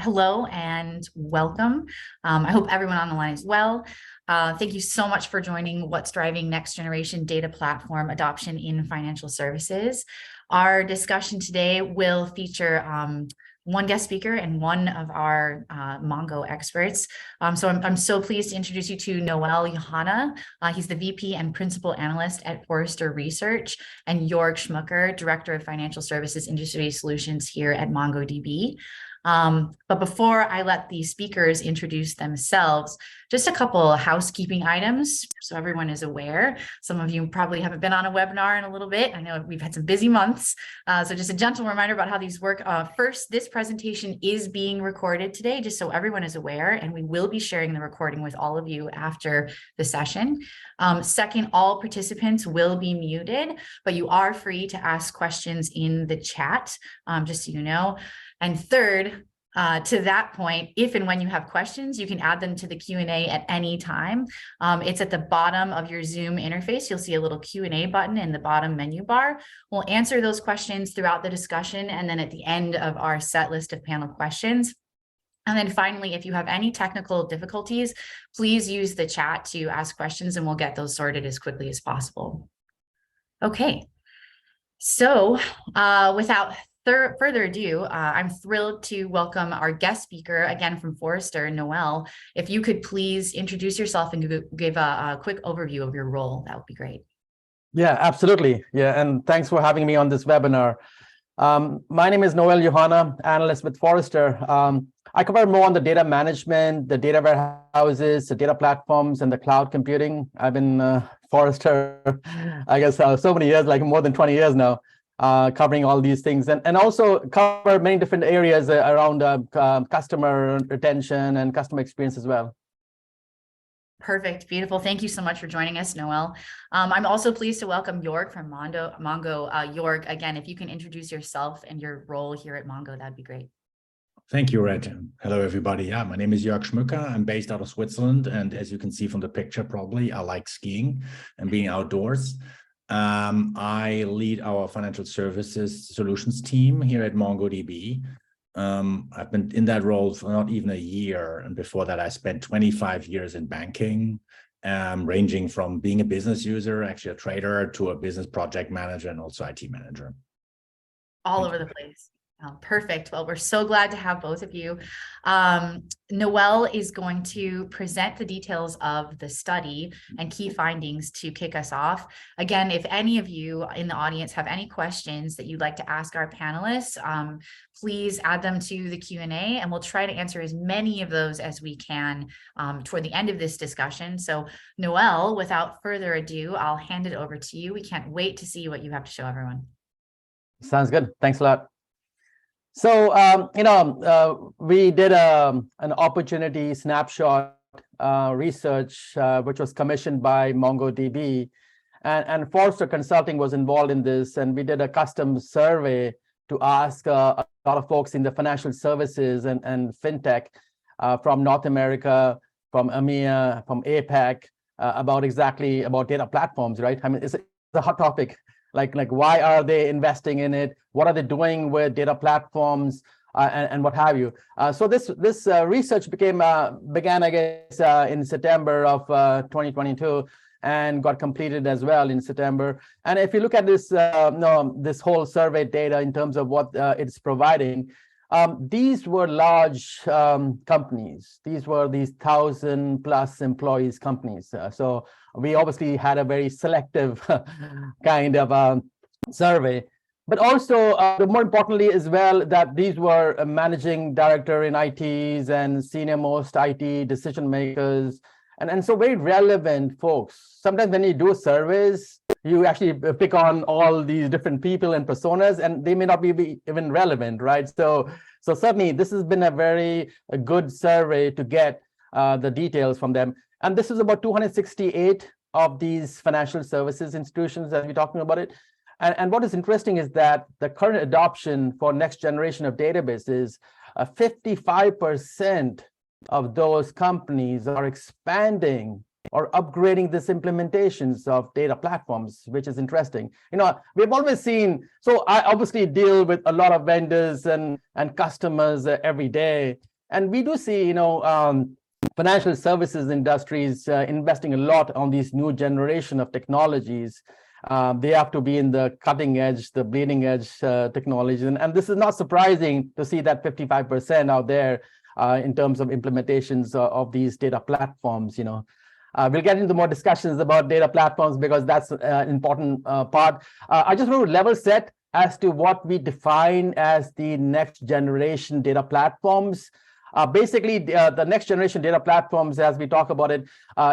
Hello and welcome. I hope everyone on the line is well. Thank you so much for joining What's Driving Next Generation Data Platform Adoption in Financial Services. Our discussion today will feature one guest speaker and one of our Mongo experts. So I'm so pleased to introduce you to Noel Johanna. He's the VP and Principal Analyst at Forrester Research, and Jörg Schmucker, Director of Financial Services Industry Solutions here at MongoDB. But before I let the speakers introduce themselves, just a couple of housekeeping items so everyone is aware. Some of you probably haven't been on a webinar in a little bit. I know we've had some busy months. So just a gentle reminder about how these work. First, this presentation is being recorded today, just so everyone is aware, and we will be sharing the recording with all of you after the session. Second, all participants will be muted, but you are free to ask questions in the chat, just so you know. And third, to that point, if and when you have questions, you can add them to the Q&A at any time. It's at the bottom of your Zoom interface. You'll see a little Q&A button in the bottom menu bar. We'll answer those questions throughout the discussion, and then at the end of our set list of panel questions. And then finally, if you have any technical difficulties, please use the chat to ask questions, and we'll get those sorted as quickly as possible. Okay, so without further ado, I'm thrilled to welcome our guest speaker, again from Forrester, Noel. If you could please introduce yourself and give a quick overview of your role, that would be great. Yeah, absolutely. Yeah, and thanks for having me on this webinar. My name is Noel Johanna, analyst with Forrester. I cover more on the data management, the data warehouses, the data platforms, and the cloud computing. I've been Forrester, I guess, so many years, like more than 20 years now. Covering all these things, and also cover many different areas around customer retention and customer experience as well. Perfect. Beautiful. Thank you so much for joining us, Noel. I'm also pleased to welcome Jörg from Mongo. Jörg, again, if you can introduce yourself and your role here at Mongo, that'd be great. Thank you, Red. Hello, everybody. Yeah, my name is Jörg Schmucker. I'm based out of Switzerland, and as you can see from the picture, probably, I like skiing and being outdoors. I lead our financial services solutions team here at MongoDB. I've been in that role for not even a year. And before that, I spent 25 years in banking, ranging from being a business user, actually a trader, to a business project manager and also IT manager. All over the place. Oh, perfect. Well, we're so glad to have both of you. Noel is going to present the details of the study and key findings to kick us off. Again, if any of you in the audience have any questions that you'd like to ask our panelists, please add them to the Q&A, and we'll try to answer as many of those as we can toward the end of this discussion. So Noel, without further ado, I'll hand it over to you. We can't wait to see what you have to show everyone. Sounds good. Thanks a lot. So, we did an opportunity snapshot research, which was commissioned by MongoDB, and Forrester Consulting was involved in this. And we did a custom survey to ask a lot of folks in the financial services and FinTech from North America, from EMEA, from APAC, about data platforms, right? I mean, it's a hot topic. Like why are they investing in it? What are they doing with data platforms, and what have you? So this research began, I guess, in September of 2022, and got completed as well in September. And if you look at this, this whole survey data in terms of what it's providing, these were large companies. These were these 1,000+ employees companies. So we obviously had a very selective kind of survey. But also, more importantly as well, that these were a managing director in ITs and senior most IT decision makers. And so very relevant folks. Sometimes when you do surveys, you actually pick on all these different people and personas, and they may not be even relevant, right? So certainly this has been a good survey to get the details from them. And this is about 268 of these financial services institutions that we're talking about it. And what is interesting is that the current adoption for next generation of databases, 55% of those companies are expanding or upgrading these implementations of data platforms, which is interesting. We've always seen, so I obviously deal with a lot of vendors and customers every day. And we do see, financial services industries investing a lot on these new generation of technologies. They have to be in the cutting edge, the bleeding edge technology. And this is not surprising to see that 55% out there in terms of implementations of these data platforms. We'll get into more discussions about data platforms because that's an important part. I just want to level set as to what we define as the next generation data platforms. Basically, the next generation data platforms, as we talk about it,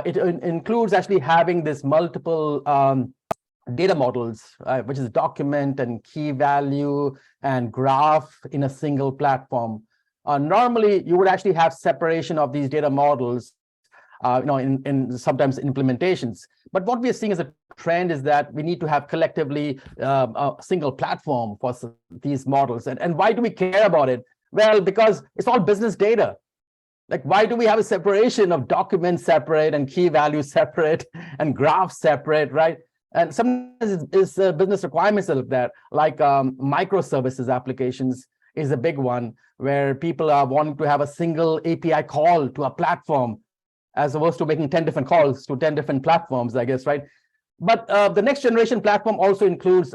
it includes actually having this multiple data models, which is document and key value and graph in a single platform. Normally, you would actually have separation of these data models, in sometimes implementations. But what we are seeing as a trend is that we need to have collectively a single platform for these models. And why do we care about it? Well, because it's all business data. Like, why do we have a separation of documents separate and key values separate and graphs separate, right? And sometimes it's business requirements that like microservices applications is a big one where people are wanting to have a single API call to a platform as opposed to making 10 different calls to 10 different platforms, I guess, right? But the next generation platform also includes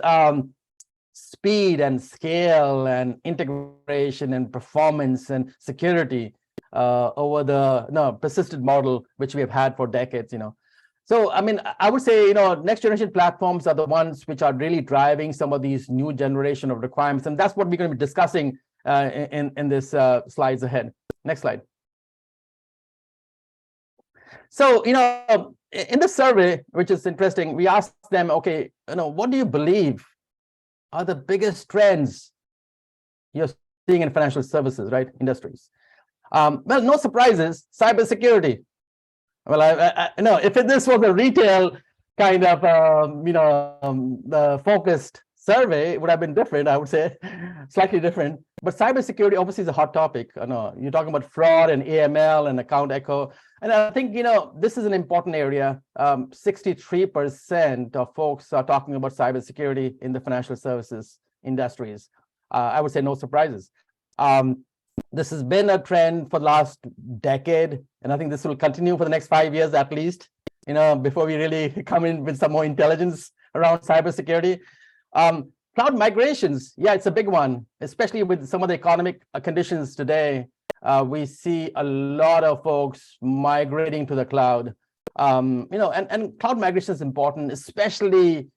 speed and scale and integration and performance and security over the persistent model which we have had for decades. So I mean, I would say next generation platforms are the ones which are really driving some of these new generation of requirements, and that's what we're going to be discussing in this slides ahead. Next slide. So in the survey, which is interesting, we asked them, okay, what do you believe are the biggest trends you're seeing in financial services, right? Industries. Well, no surprises, cybersecurity. Well, I if this was a retail kind of, the focused survey, it would have been different, I would say, slightly different. But cybersecurity obviously is a hot topic. You're talking about fraud and AML and account echo. And I think, this is an important area. 63% of folks are talking about cybersecurity in the financial services industries. I would say no surprises. This has been a trend for the last decade, and I think this will continue for the next 5 years at least, before we really come in with some more intelligence around cybersecurity. Cloud migrations, yeah, it's a big one, especially with some of the economic conditions today. We see a lot of folks migrating to the cloud. And cloud migration is important, especially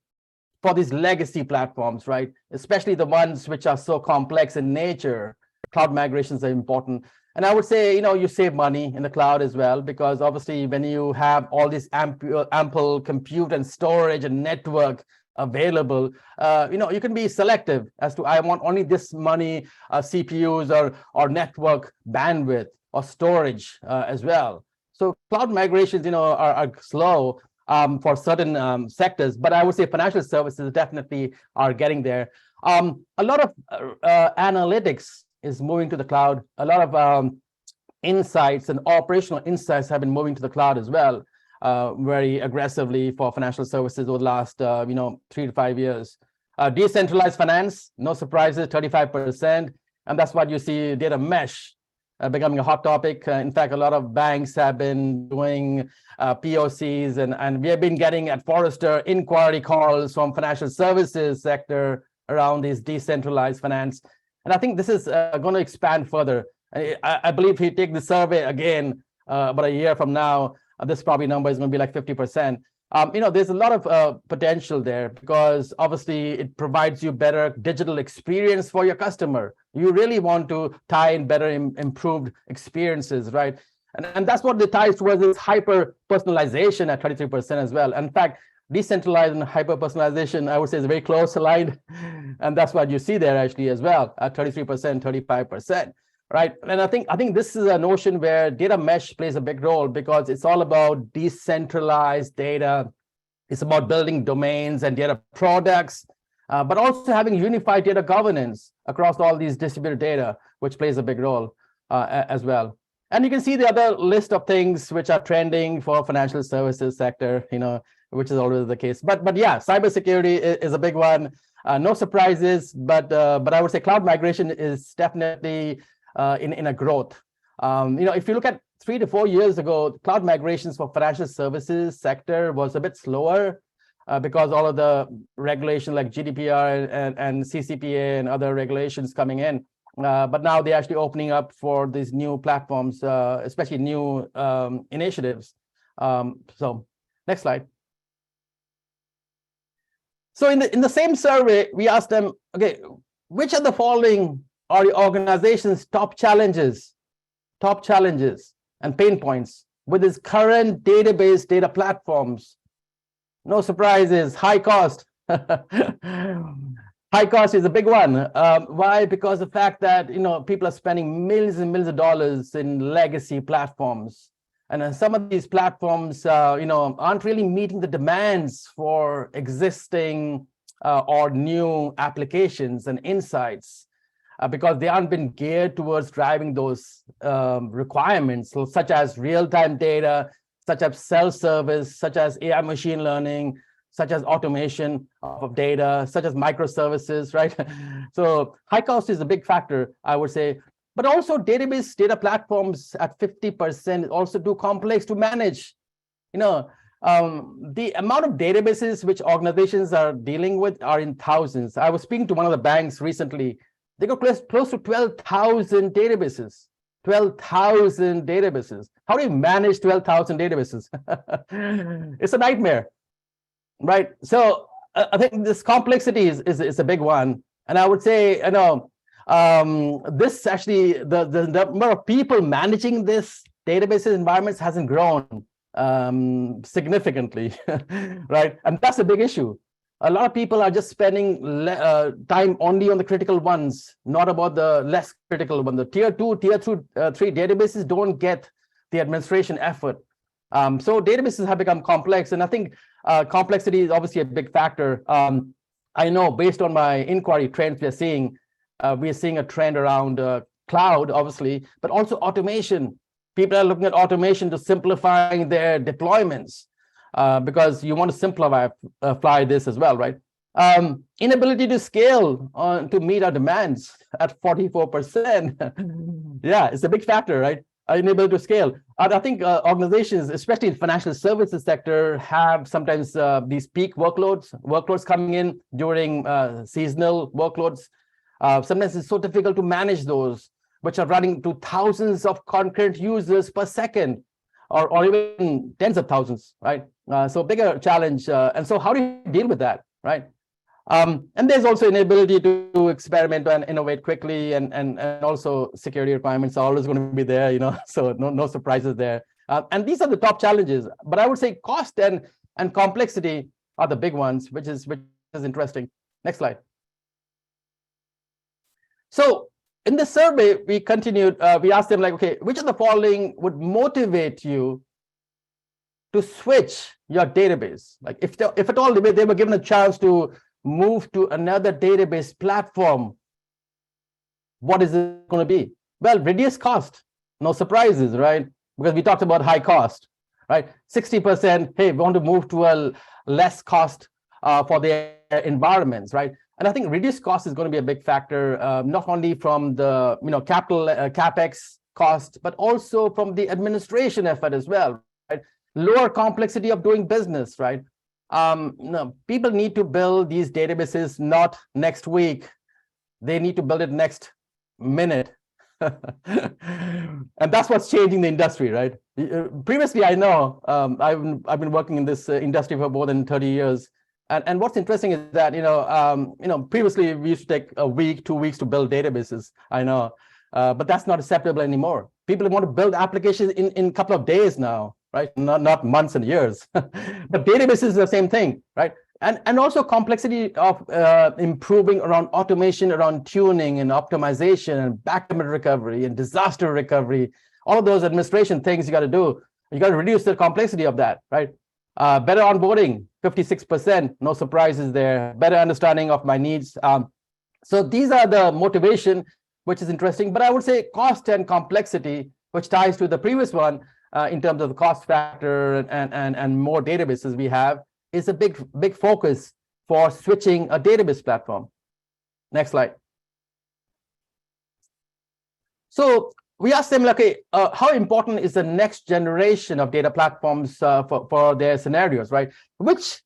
for these legacy platforms, right? Especially the ones which are so complex in nature. Cloud migrations are important. And I would say, you save money in the cloud as well, because obviously when you have all this ample compute and storage and network available, you can be selective as to, I want only this many CPUs or network bandwidth or storage as well. So cloud migrations, are slow for certain sectors, but I would say financial services definitely are getting there. A lot of analytics is moving to the cloud. A lot of insights and operational insights have been moving to the cloud as well, very aggressively for financial services over the last 3 to 5 years. Decentralized finance, no surprises, 35%, and that's what you see data mesh becoming a hot topic. In fact, a lot of banks have been doing POCs, and we have been getting at Forrester inquiry calls from financial services sector around these decentralized finance. And I think this is going to expand further. I believe if you take the survey again about a year from now, this probably number is going to be like 50%. There's a lot of potential there because obviously it provides you better digital experience for your customer. You really want to tie in better improved experiences, right? And that's what it ties towards this hyper personalization at 33% as well. In fact, decentralized and hyper personalization, I would say, is very close aligned, and that's what you see there actually as well at 33%, 35%. Right, and I think this is a notion where data mesh plays a big role because it's all about decentralized data. It's about building domains and data products, but also having unified data governance across all these distributed data, which plays a big role as well. And you can see the other list of things which are trending for financial services sector, which is always the case. But yeah, cybersecurity is a big one. No surprises, but I would say cloud migration is definitely in a growth. If you look at 3 to 4 years ago, cloud migrations for financial services sector was a bit slower because all of the regulation like GDPR and CCPA and other regulations coming in. But now they're actually opening up for these new platforms, especially new initiatives. So next slide. So in the same survey, we asked them, okay, which of the following are the organization's top challenges and pain points with its current database data platforms? No surprises, high cost. High cost is a big one. Why? Because the fact that people are spending millions and millions of dollars in legacy platforms, and some of these platforms, aren't really meeting the demands for existing or new applications and insights, because they aren't been geared towards driving those requirements, so such as real-time data, such as self-service, such as AI machine learning, such as automation of data, such as microservices, right? So high cost is a big factor, I would say. But also database data platforms at 50% is also too complex to manage. The amount of databases which organizations are dealing with are in thousands. I was speaking to one of the banks recently. They got close to 12,000 databases. 12,000 databases. How do you manage 12,000 databases? It's a nightmare, right? So I think this complexity is a big one. And I would say, this actually, the number of people managing this databases environments hasn't grown significantly, right? And that's a big issue. A lot of people are just spending time only on the critical ones, not about the less critical one. The tier 2, tier 3 databases don't get the administration effort. So databases have become complex, and I think complexity is obviously a big factor. I know based on my inquiry trends we're seeing a trend around cloud, obviously, but also automation. People are looking at automation to simplifying their deployments. Because you want to simplify this as well, right? Inability to scale to meet our demands at 44%. Yeah, it's a big factor, right? Inability to scale. I think organizations, especially in financial services sector, have sometimes these peak workloads coming in during seasonal workloads. Sometimes it's so difficult to manage those, which are running to thousands of concurrent users per second. Or even tens of thousands, right? So bigger challenge. And so how do you deal with that, right? And there's also inability to experiment and innovate quickly, and also security requirements are always going to be there, so no surprises there. And these are the top challenges. But I would say cost and complexity are the big ones, which is interesting. Next slide. So in the survey, we continued, we asked them, like, okay, which of the following would motivate you to switch your database? Like if at all they were given a chance to move to another database platform, what is it going to be? Well, reduce cost, no surprises, right? Because we talked about high cost, right? 60%, hey, we want to move to a less cost for their environments, right? And I think reduced cost is going to be a big factor, not only from the capital capex cost, but also from the administration effort as well, right? Lower complexity of doing business, right? People need to build these databases not next week; they need to build it next minute, and that's what's changing the industry, right? Previously, I know I've been working in this industry for more than 30 years. And what's interesting is that, previously we used to take a week, 2 weeks to build databases, I know, but that's not acceptable anymore. People want to build applications in a couple of days now, right? Not months and years. But databases is the same thing, right? And also complexity of improving around automation, around tuning and optimization and backup recovery and disaster recovery, all of those administration things you got to do. You got to reduce the complexity of that, right? Better onboarding, 56%, no surprises there. Better understanding of my needs. So these are the motivation, which is interesting. But I would say cost and complexity, which ties to the previous one in terms of the cost factor and more databases we have, is a big focus for switching a database platform. Next slide. So we asked them, like, okay, how important is the next generation of data platforms for their scenarios, right? Which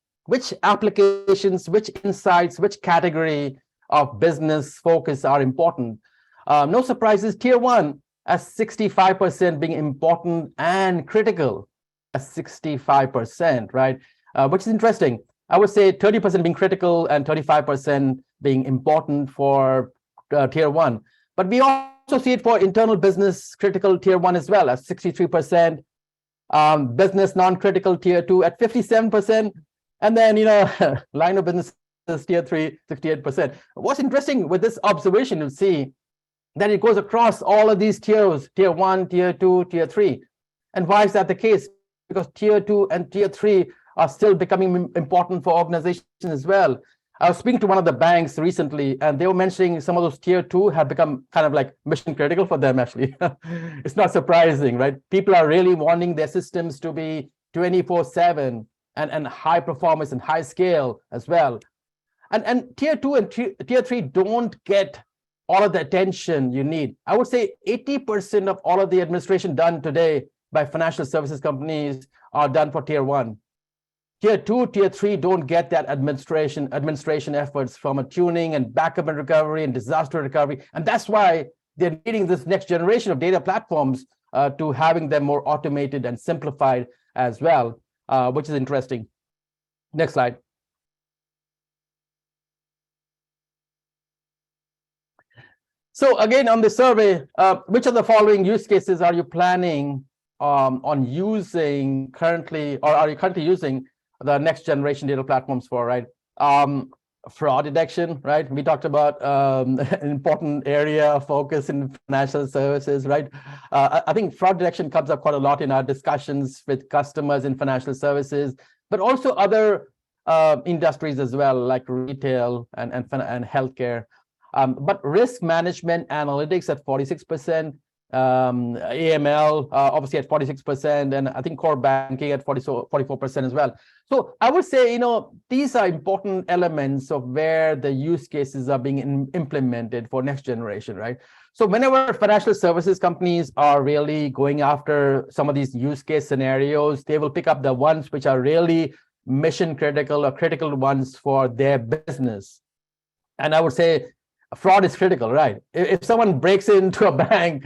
applications, which insights, which category of business focus are important? No surprises, tier one as 65% being important and critical, as 65%, right? Which is interesting. I would say 30% being critical and 35% being important for tier one. But we also see it for internal business critical tier one as well, as 63%, business non-critical tier two at 57%, and then, line of business tier three, 68%. What's interesting with this observation, you'll see that it goes across all of these tiers, tier one, tier two, tier three. And why is that the case? Because tier two and tier three are still becoming important for organizations as well. I was speaking to one of the banks recently, and they were mentioning some of those tier two have become kind of like mission critical for them, actually. It's not surprising, right? People are really wanting their systems to be 24/7 and high performance and high scale as well. And tier two and tier three don't get all of the attention you need. I would say 80% of all of the administration done today by financial services companies are done for tier one. Tier two, tier three don't get that administration efforts from a tuning and backup and recovery and disaster recovery. And that's why they're needing this next generation of data platforms to having them more automated and simplified as well, which is interesting. Next slide. So again, on the survey, which of the following use cases are you planning on using currently, or are you currently using the next generation data platforms for, right? Fraud detection, right? We talked about an important area of focus in financial services, right? I think fraud detection comes up quite a lot in our discussions with customers in financial services, but also other industries as well, like retail and healthcare. But risk management analytics at 46%, AML obviously at 46%, and I think core banking at 44% as well. So I would say, these are important elements of where the use cases are being implemented for next generation, right? So whenever financial services companies are really going after some of these use case scenarios, they will pick up the ones which are really mission critical or critical ones for their business. And I would say fraud is critical, right? If someone breaks into a bank,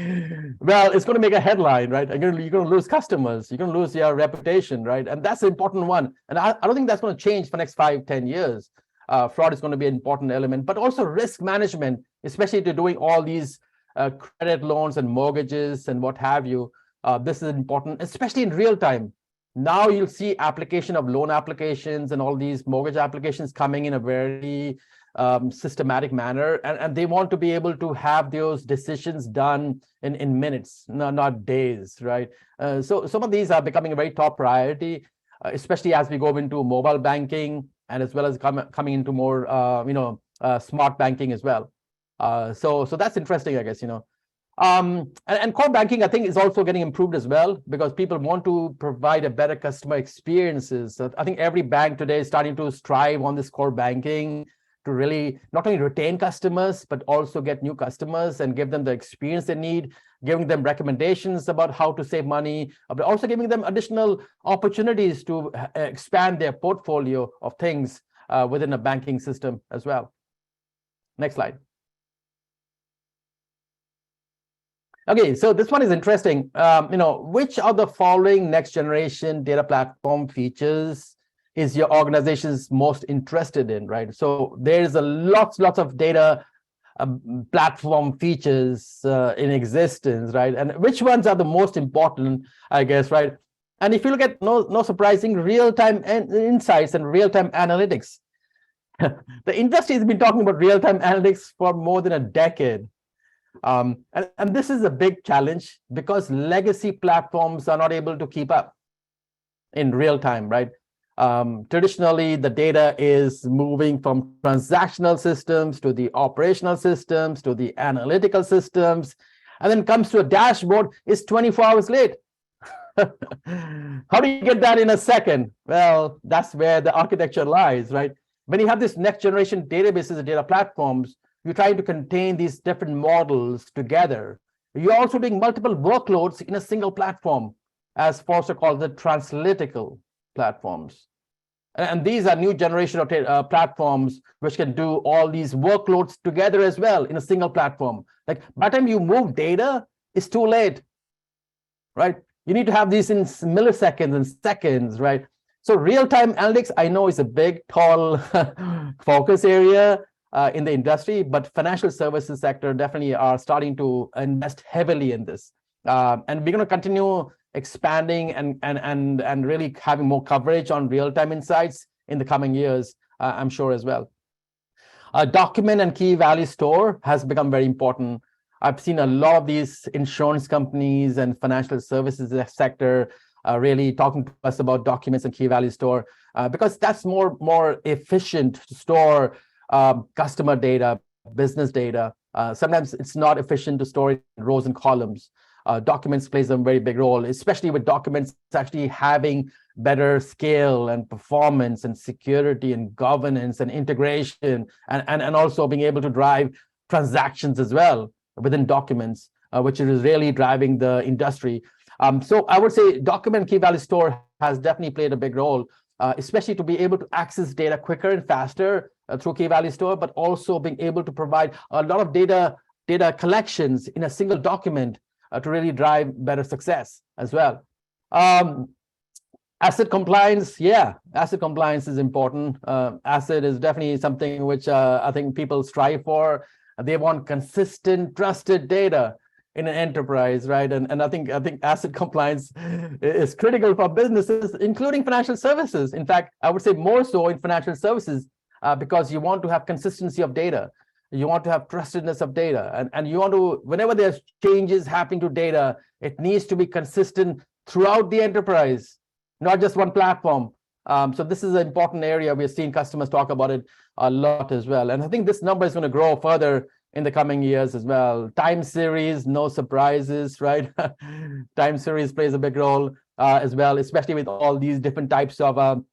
well, it's going to make a headline, right? You're going to lose customers. You're going to lose your reputation, right? And that's an important one. And I don't think that's going to change for the next 5-10 years. Fraud is going to be an important element, but also risk management, especially to doing all these credit loans and mortgages and what have you. This is important, especially in real time. Now you'll see application of loan applications and all these mortgage applications coming in a very systematic manner, and they want to be able to have those decisions done in minutes, not days, right? So some of these are becoming a very top priority, especially as we go into mobile banking and as well as coming into more smart banking as well. So that's interesting, I guess. And core banking, I think, is also getting improved as well, because people want to provide a better customer experiences. So I think every bank today is starting to strive on this core banking to really not only retain customers, but also get new customers and give them the experience they need, giving them recommendations about how to save money, but also giving them additional opportunities to expand their portfolio of things within a banking system as well. Next slide. Okay, so this one is interesting. Which of the following next generation data platform features is your organization's most interested in, right? So there's lots of data platform features in existence, right? And which ones are the most important, I guess, right? And if you look at, no surprising, real-time insights and real-time analytics. The industry has been talking about real-time analytics for more than a decade. And this is a big challenge because legacy platforms are not able to keep up in real time, right? Traditionally, the data is moving from transactional systems to the operational systems to the analytical systems, and then comes to a dashboard, it's 24 hours late. How do you get that in a second? Well, that's where the architecture lies, right? When you have this next generation databases and data platforms, you're trying to contain these different models together. You're also doing multiple workloads in a single platform, as Forrester calls it, translytical platforms. And these are new generation of platforms which can do all these workloads together as well in a single platform. Like by the time you move data, it's too late, right? You need to have these in milliseconds and seconds, right? So real-time analytics, I know, is a big, tall focus area in the industry, but financial services sector definitely are starting to invest heavily in this. And we're going to continue expanding and really having more coverage on real-time insights in the coming years, I'm sure as well. Document and key value store has become very important. I've seen a lot of these insurance companies and financial services sector really talking to us about documents and key value store because that's more efficient to store customer data, business data. Sometimes it's not efficient to store it in rows and columns. Documents plays a very big role, especially with documents actually having better scale and performance and security and governance and integration and also being able to drive transactions as well within documents, which is really driving the industry. So I would say document key value store has definitely played a big role, especially to be able to access data quicker and faster through key value store, but also being able to provide a lot of data collections in a single document to really drive better success as well. Asset compliance, asset compliance is important. Asset is definitely something which I think people strive for. They want consistent, trusted data in an enterprise, right? And I think asset compliance is critical for businesses, including financial services. In fact, I would say more so in financial services because you want to have consistency of data. You want to have trustedness of data, and you want to, whenever there's changes happening to data, it needs to be consistent throughout the enterprise, not just one platform. So this is an important area. We're seeing customers talk about it a lot as well. And I think this number is going to grow further in the coming years as well. Time series, no surprises, right? Time series plays a big role as well, especially with all these different types of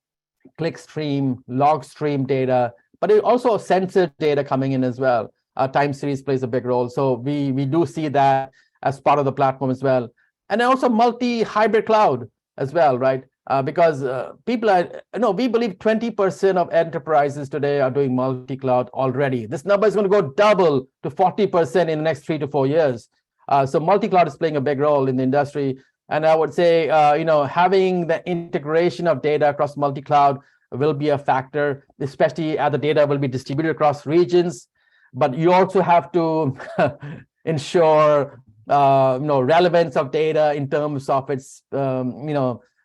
click stream, log stream data, but it also censored data coming in as well. Time series plays a big role. So we do see that as part of the platform as well. And also multi-hybrid cloud as well, right? Because people are, we believe 20% of enterprises today are doing multi-cloud already. This number is going to go double to 40% in the next 3 to 4 years. So multi-cloud is playing a big role in the industry. And I would say, having the integration of data across multi-cloud will be a factor, especially as the data will be distributed across regions. But you also have to ensure, relevance of data in terms of its,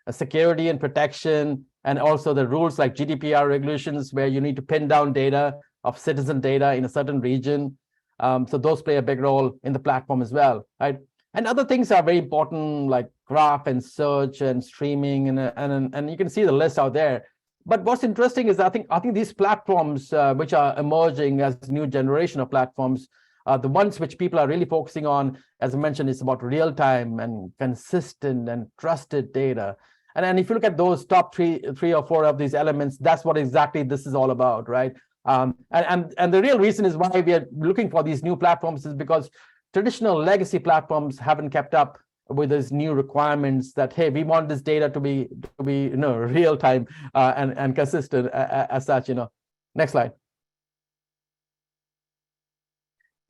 security and protection, and also the rules like GDPR regulations where you need to pin down data of citizen data in a certain region. So those play a big role in the platform as well, right? And other things are very important, like graph and search and streaming, and you can see the list out there. But what's interesting is I think these platforms which are emerging as new generation of platforms, the ones which people are really focusing on, as I mentioned, is about real time and consistent and trusted data. And if you look at those top three or four of these elements, that's what exactly this is all about, right? And the real reason is why we are looking for these new platforms is because traditional legacy platforms haven't kept up with these new requirements that, hey, we want this data to be real time and consistent as such. Next slide.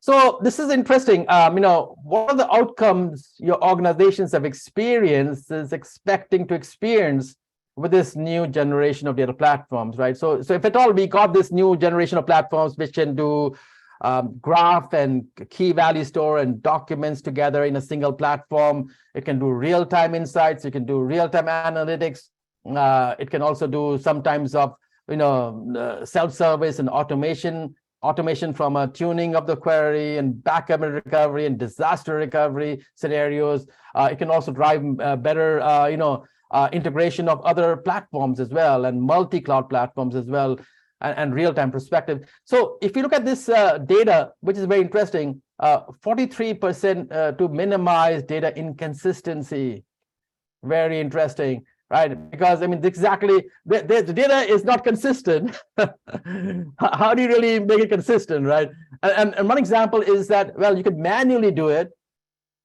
So this is interesting. What are the outcomes your organizations have experienced is expecting to experience with this new generation of data platforms, right? So if at all we got this new generation of platforms which can do graph and key value store and documents together in a single platform, it can do real-time insights, it can do real-time analytics, it can also do sometimes of self-service and automation from a tuning of the query and backup and recovery and disaster recovery scenarios. It can also drive better integration of other platforms as well, and multi-cloud platforms as well, and real-time perspective. So if you look at this data, which is very interesting, 43% to minimize data inconsistency. Very interesting, right? Because exactly, the data is not consistent. How do you really make it consistent, right? And one example is that, well, you could manually do it,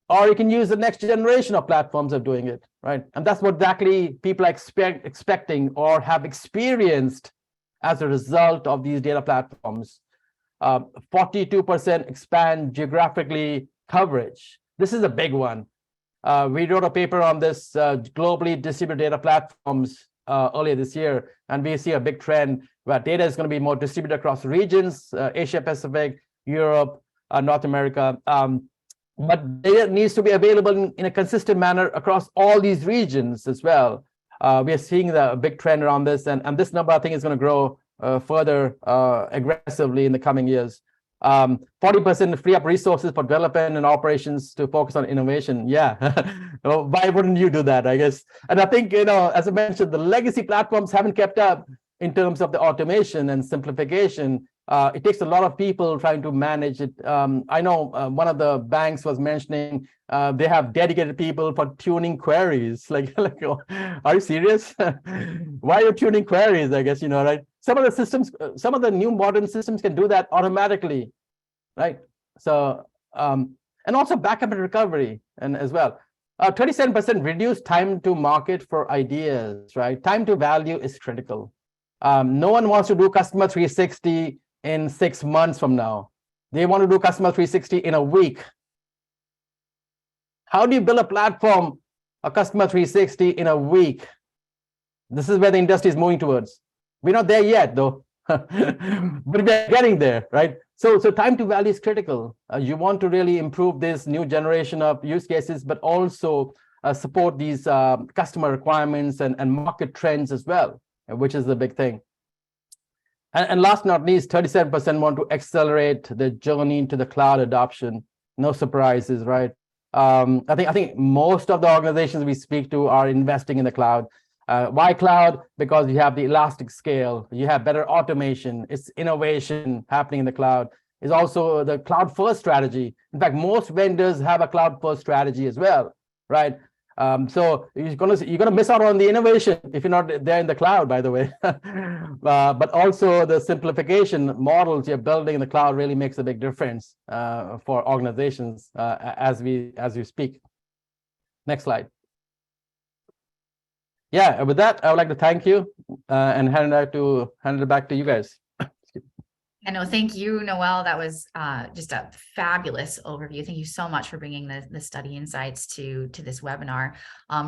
or you can use the next generation of platforms of doing it, right? And that's what exactly people are expecting or have experienced as a result of these data platforms. 42% expand geographically coverage. This is a big one. We wrote a paper on this globally distributed data platforms earlier this year, and we see a big trend where data is going to be more distributed across regions, Asia Pacific, Europe, North America. But data needs to be available in a consistent manner across all these regions as well. We are seeing the big trend around this, and this number I think is going to grow further aggressively in the coming years. 40% free up resources for development and operations to focus on innovation. Yeah, why wouldn't you do that, I guess? And I think, as I mentioned, the legacy platforms haven't kept up in terms of the automation and simplification. It takes a lot of people trying to manage it. I know one of the banks was mentioning they have dedicated people for tuning queries. Like are you serious? Why are you tuning queries? I guess, right? Some of the systems, some of the new modern systems can do that automatically, right? So, and also backup and recovery, and as well. 27% reduced time to market for ideas, right? Time to value is critical. No one wants to do customer 360 in 6 months from now. They want to do customer 360 in a week. How do you build a platform, a customer 360 in a week? This is where the industry is moving towards. We're not there yet, though, but we're getting there, right? So time to value is critical. You want to really improve this new generation of use cases, but also support these customer requirements and market trends as well, which is the big thing. And last but not least, 37% want to accelerate the journey into the cloud adoption. No surprises, right? I think most of the organizations we speak to are investing in the cloud. Why cloud? Because you have the elastic scale, you have better automation, it's innovation happening in the cloud. It's also the cloud first strategy. In fact, most vendors have a cloud first strategy as well, right? So you're gonna miss out on the innovation if you're not there in the cloud, by the way. But also the simplification models you're building in the cloud really makes a big difference for organizations as we speak. Next slide. Yeah, with that, I would like to thank you and hand it back to you guys. I know. Thank you, Noel. That was just a fabulous overview. Thank you so much for bringing the study insights to this webinar.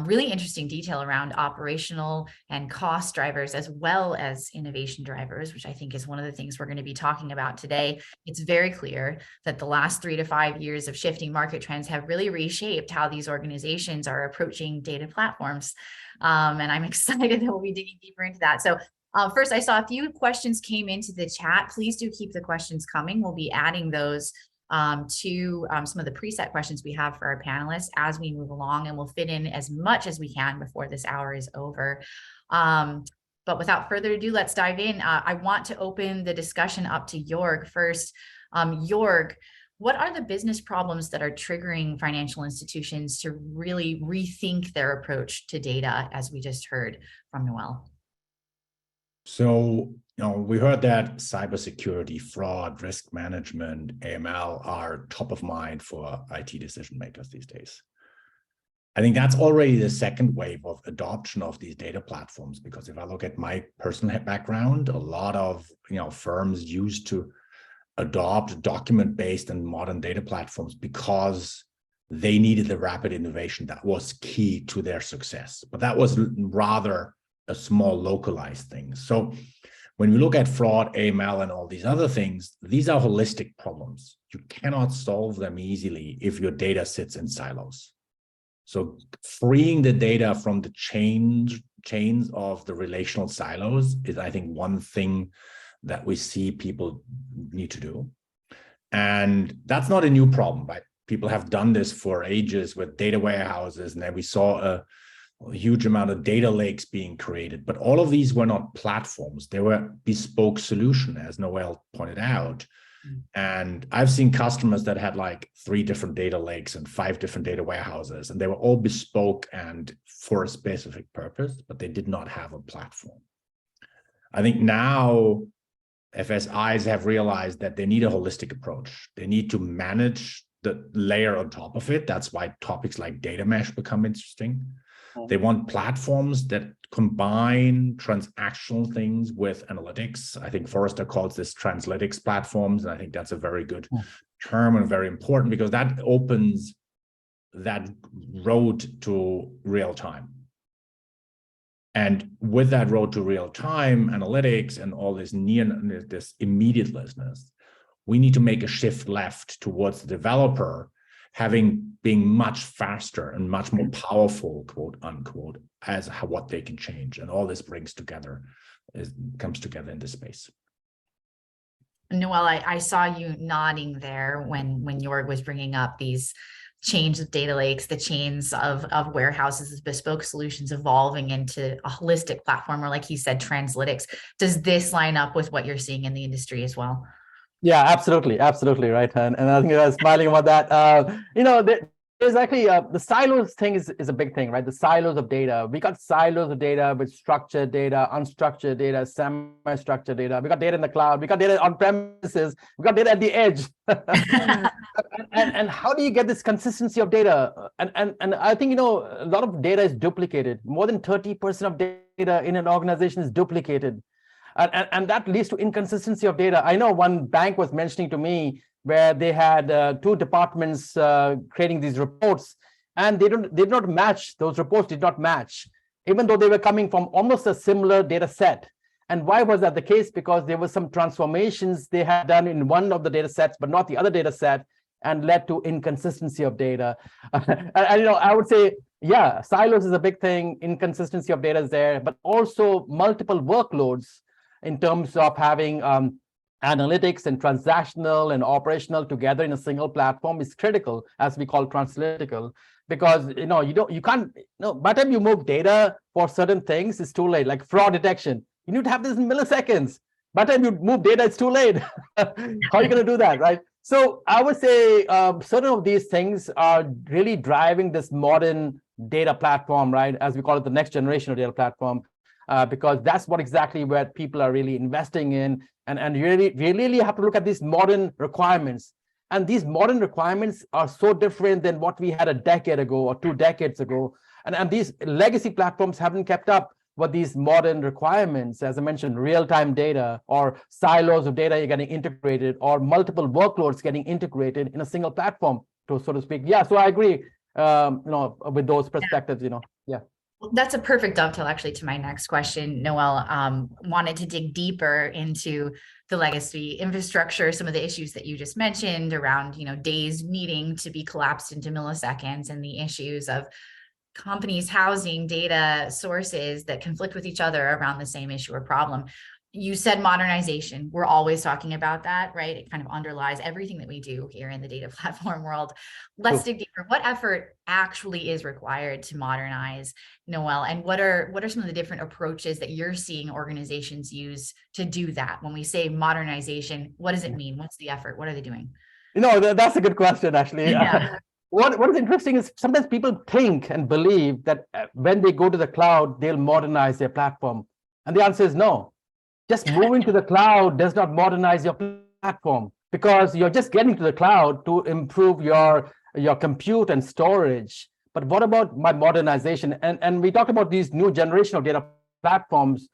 Really interesting detail around operational and cost drivers, as well as innovation drivers, which I think is one of the things we're going to be talking about today. It's very clear that the last 3 to 5 years of shifting market trends have really reshaped how these organizations are approaching data platforms. And I'm excited that we'll be digging deeper into that. So first, I saw a few questions came into the chat. Please do keep the questions coming. We'll be adding those to some of the preset questions we have for our panelists as we move along, and we'll fit in as much as we can before this hour is over. But without further ado, let's dive in. I want to open the discussion up to Jorg first. Jorg, what are the business problems that are triggering financial institutions to really rethink their approach to data, as we just heard from Noel? So, we heard that cybersecurity, fraud, risk management, AML are top of mind for IT decision makers these days. I think that's already the second wave of adoption of these data platforms, because if I look at my personal background, a lot of firms used to adopt document-based and modern data platforms because they needed the rapid innovation that was key to their success. But that was rather a small localized thing. So when we look at fraud, AML, and all these other things, these are holistic problems. You cannot solve them easily if your data sits in silos. So freeing the data from the chains of the relational silos is, I think, one thing that we see people need to do. And that's not a new problem, right? People have done this for ages with data warehouses, and then we saw a huge amount of data lakes being created, but all of these were not platforms. They were bespoke solution, as Noel pointed out. And I've seen customers that had like 3 different data lakes and 5 different data warehouses, and they were all bespoke and for a specific purpose, but they did not have a platform. I think now FSIs have realized that they need a holistic approach. They need to manage the layer on top of it. That's why topics like data mesh become interesting. They want platforms that combine transactional things with analytics. I think Forrester calls this translytics platforms, and I think that's a very good term and very important, because that opens that road to real time. And with that road to real time analytics and all this this immediatelessness, we need to make a shift left towards the developer being much faster and much more powerful, quote unquote, as what they can change. And all this comes together in this space. Noel, I saw you nodding there when Jorg was bringing up these chains of data lakes, the chains of warehouses, bespoke solutions evolving into a holistic platform, or like he said, translytics. Does this line up with what you're seeing in the industry as well? Yeah, absolutely, right. And I think I was smiling about that. There's actually the silos thing is a big thing, right? The silos of data. We got silos of data with structured data, unstructured data, semi-structured data. We got data in the cloud. We got data on premises. We got data at the edge. and how do you get this consistency of data? And I think, a lot of data is duplicated. More than 30% of data in an organization is duplicated. And that leads to inconsistency of data. I know one bank was mentioning to me where they had two departments creating these reports, and they did not match. Those reports did not match, even though they were coming from almost a similar data set. And why was that the case? Because there were some transformations they had done in one of the data sets, but not the other data set, and led to inconsistency of data. and I would say, yeah, silos is a big thing. Inconsistency of data is there, but also multiple workloads in terms of having analytics and transactional and operational together in a single platform is critical, as we call translytical, because you can't, by the time you move data for certain things, it's too late. Like fraud detection, you need to have this in milliseconds. By the time you move data, it's too late. How are you going to do that, right? So I would say certain of these things are really driving this modern data platform, right? As we call it, the next generation of data platform. Because that's what exactly where people are really investing in, and you really have to look at these modern requirements. And these modern requirements are so different than what we had a decade ago or 2 decades ago. And these legacy platforms haven't kept up with these modern requirements. As I mentioned, real-time data or silos of data getting integrated, or multiple workloads getting integrated in a single platform, so to speak. Yeah, so I agree, with those perspectives, yeah. That's a perfect dovetail actually to my next question, Noel. Wanted to dig deeper into the legacy infrastructure, some of the issues that you just mentioned around, days needing to be collapsed into milliseconds, and the issues of companies housing data sources that conflict with each other around the same issue or problem. You said modernization. We're always talking about that, right? It kind of underlies everything that we do here in the data platform world. Let's dig deeper. What effort actually is required to modernize, Noel? And what are some of the different approaches that you're seeing organizations use to do that? When we say modernization, what does it mean? What's the effort? What are they doing? That's a good question, actually. Yeah. What is interesting is sometimes people think and believe that when they go to the cloud, they'll modernize their platform. And the answer is no. Just moving to the cloud does not modernize your platform, because you're just getting to the cloud to improve your compute and storage. But what about my modernization? And we talked about these new generation of data platforms.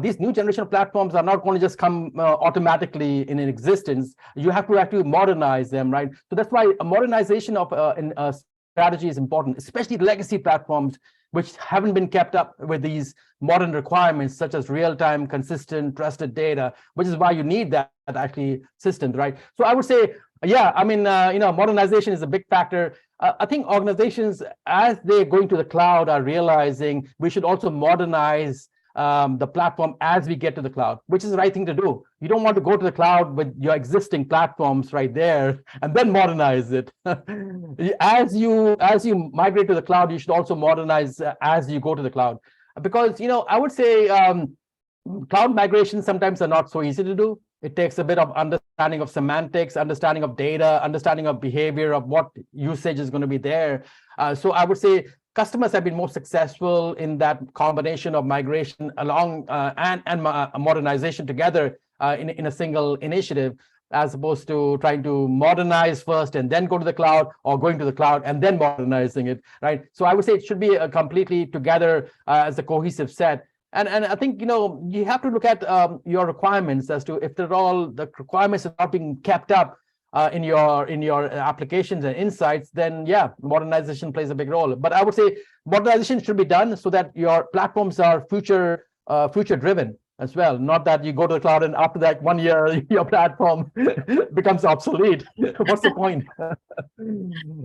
These new generation of platforms are not going to just come automatically in existence. You have to actually modernize them, right? So that's why a modernization of strategy is important, especially legacy platforms, which haven't been kept up with these modern requirements, such as real-time, consistent, trusted data, which is why you need that actually systems, right? So I would say, yeah, modernization is a big factor. I think organizations, as they're going to the cloud, are realizing we should also modernize the platform as we get to the cloud, which is the right thing to do. You don't want to go to the cloud with your existing platforms right there and then modernize it. As you migrate to the cloud, you should also modernize as you go to the cloud, because I would say cloud migrations sometimes are not so easy to do. It takes a bit of understanding of semantics, understanding of data, understanding of behavior, of what usage is going to be there. So I would say customers have been more successful in that combination of migration along and modernization together in a single initiative. as opposed to trying to modernize first and then go to the cloud, or going to the cloud and then modernizing it, right? So I would say it should be a completely together as a cohesive set. And I think, you have to look at your requirements as to if the requirements are not being kept up in your applications and insights, then yeah, modernization plays a big role. But I would say modernization should be done so that your platforms are future driven as well, not that you go to the cloud and after that 1 year your platform becomes obsolete. What's the point?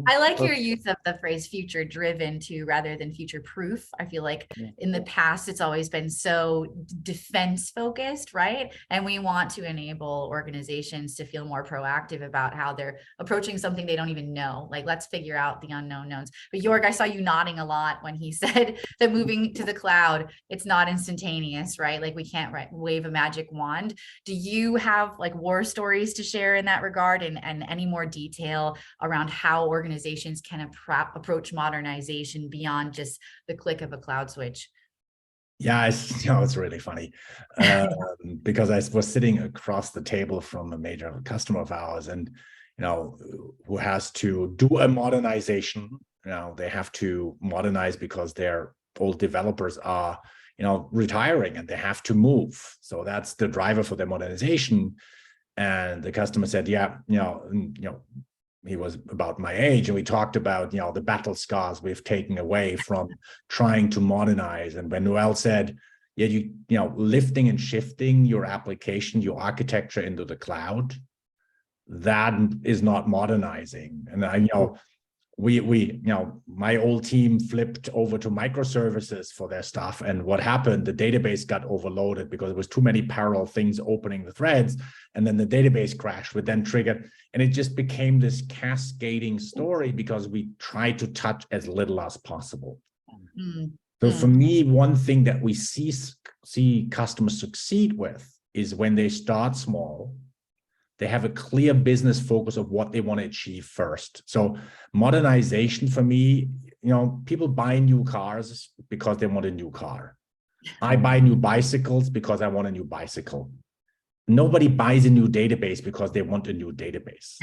I like your use of the phrase future driven too, rather than future proof. I feel like in the past, it's always been so defense focused, right? And we want to enable organizations to feel more proactive about how they're approaching something they don't even know. Like, let's figure out the unknown knowns. But Jorg, I saw you nodding a lot when he said that moving to the cloud, it's not instantaneous, right? Like, we can't wave a magic wand. Do you have like war stories to share in that regard, and any more detail around how organizations can approach modernization beyond just the click of a cloud switch? Yeah, it's really funny because I was sitting across the table from a major customer of ours, and who has to do a modernization. They have to modernize because their old developers are retiring and they have to move. So that's the driver for their modernization. And the customer said, yeah, he was about my age, and we talked about the battle scars we've taken away from trying to modernize. And when Noel said, yeah, lifting and shifting your application, your architecture into the cloud, that is not modernizing. And my old team flipped over to microservices for their stuff, and what happened, the database got overloaded because there was too many parallel things opening the threads, and then the database crashed, which then triggered, and it just became this cascading story because we tried to touch as little as possible. So for me, one thing that we see customers succeed with is when they start small, they have a clear business focus of what they want to achieve first. So modernization for me, people buy new cars because they want a new car. I buy new bicycles because I want a new bicycle. Nobody buys a new database because they want a new database.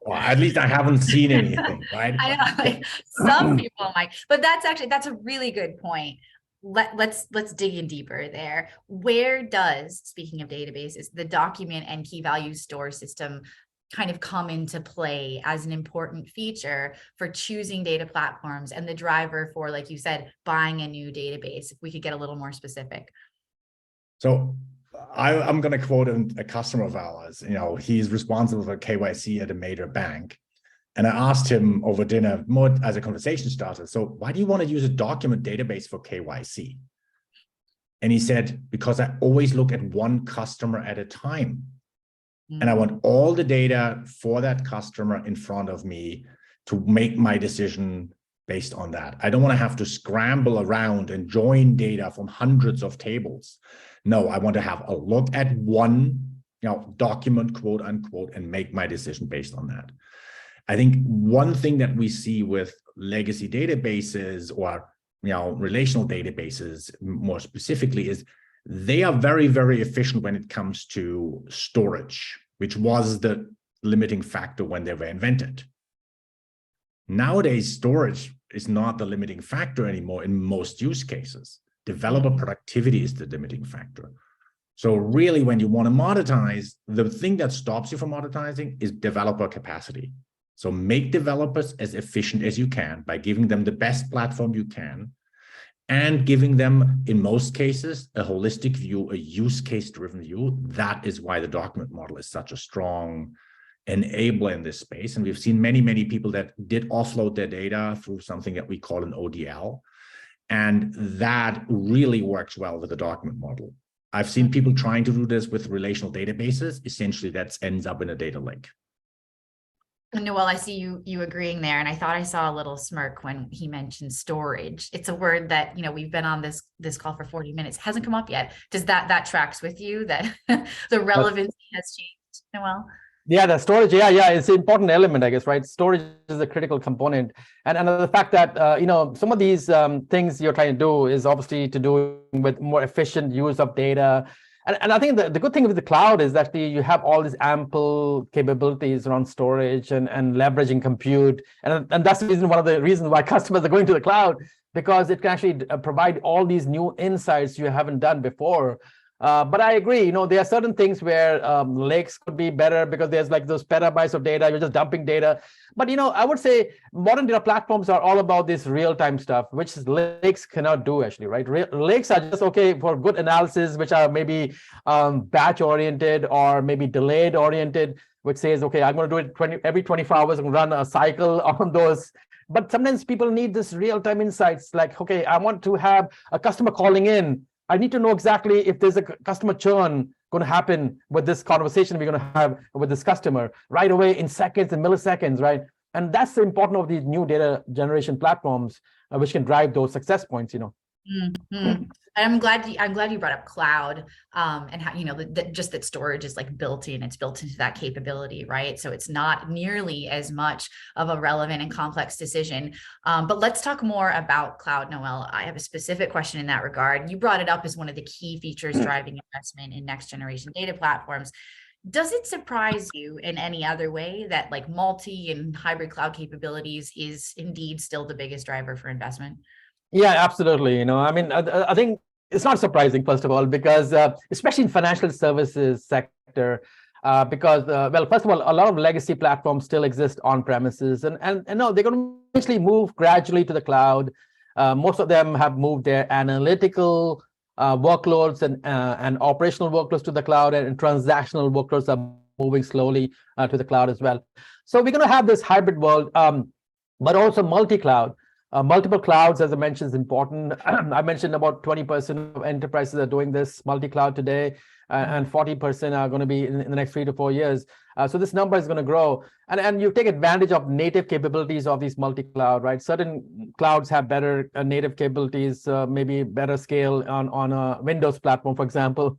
Well, at least I haven't seen anything, right? I know, like, some people might, but that's a really good point. Let's dig in deeper there. Where does, speaking of databases, the document and key value store system kind of come into play as an important feature for choosing data platforms and the driver for, like you said, buying a new database? If we could get a little more specific. So I'm going to quote a customer of ours. He's responsible for KYC at a major bank. And I asked him over dinner, more as a conversation starter, so why do you want to use a document database for KYC? And he said, because I always look at one customer at a time. And I want all the data for that customer in front of me to make my decision based on that. I don't want to have to scramble around and join data from hundreds of tables. No, I want to have a look at one document, quote unquote, and make my decision based on that. I think one thing that we see with legacy databases or relational databases more specifically is they are very, very efficient when it comes to storage, which was the limiting factor when they were invented. Nowadays, storage is not the limiting factor anymore in most use cases. Developer productivity is the limiting factor. So really, when you want to monetize, the thing that stops you from monetizing is developer capacity. So make developers as efficient as you can by giving them the best platform you can and giving them, in most cases, a holistic view, a use case driven view. That is why the document model is such a strong enabler in this space. And we've seen many, many people that did offload their data through something that we call an ODL. And that really works well with the document model. I've seen people trying to do this with relational databases. Essentially, that ends up in a data lake. Noel, I see you agreeing there, and I thought I saw a little smirk when he mentioned storage. It's a word that we've been on this call for 40 minutes, hasn't come up yet. Does that tracks with you, that the relevancy has changed, Noel? Yeah, the storage, yeah, it's an important element, I guess, right? Storage is a critical component, and the fact that some of these things you're trying to do is obviously to do with more efficient use of data And I think the good thing with the cloud is that you have all these ample capabilities around storage and leveraging compute. And that's the reason, one of the reasons why customers are going to the cloud, because it can actually provide all these new insights you haven't done before. But I agree, there are certain things where lakes could be better because there's like those petabytes of data, you're just dumping data. But, I would say modern data platforms are all about this real-time stuff, which lakes cannot do actually, right? Lakes are just okay for good analysis, which are maybe batch-oriented or maybe delayed-oriented, which says, okay, I'm going to do it every 24 hours and run a cycle on those. But sometimes people need this real-time insights, like, okay, I want to have a customer calling in. I need to know exactly if there's a customer churn going to happen with this conversation we're going to have with this customer right away in seconds and milliseconds, right? And that's the importance of these new data generation platforms, which can drive those success points, Mm-hmm. I'm glad you brought up cloud, and how, just that storage is like built in, it's built into that capability, right? So it's not nearly as much of a relevant and complex decision. But let's talk more about cloud, Noel. I have a specific question in that regard. You brought it up as one of the key features driving investment in next generation data platforms. Does it surprise you in any other way that like multi and hybrid cloud capabilities is indeed still the biggest driver for investment? Yeah, absolutely. I think it's not surprising, first of all, because especially in financial services sector, because, well, first of all, a lot of legacy platforms still exist on premises, and no, they're going to eventually move gradually to the cloud. Most of them have moved their analytical workloads and operational workloads to the cloud, and transactional workloads are moving slowly to the cloud as well. So we're going to have this hybrid world, but also multi-cloud. Multiple clouds, as I mentioned, is important. I mentioned about 20% of enterprises are doing this multi-cloud today, and 40% are going to be in the next 3 to 4 years. So this number is going to grow. And you take advantage of native capabilities of these multi-cloud, right? Certain clouds have better native capabilities, maybe better scale on a Windows platform, for example.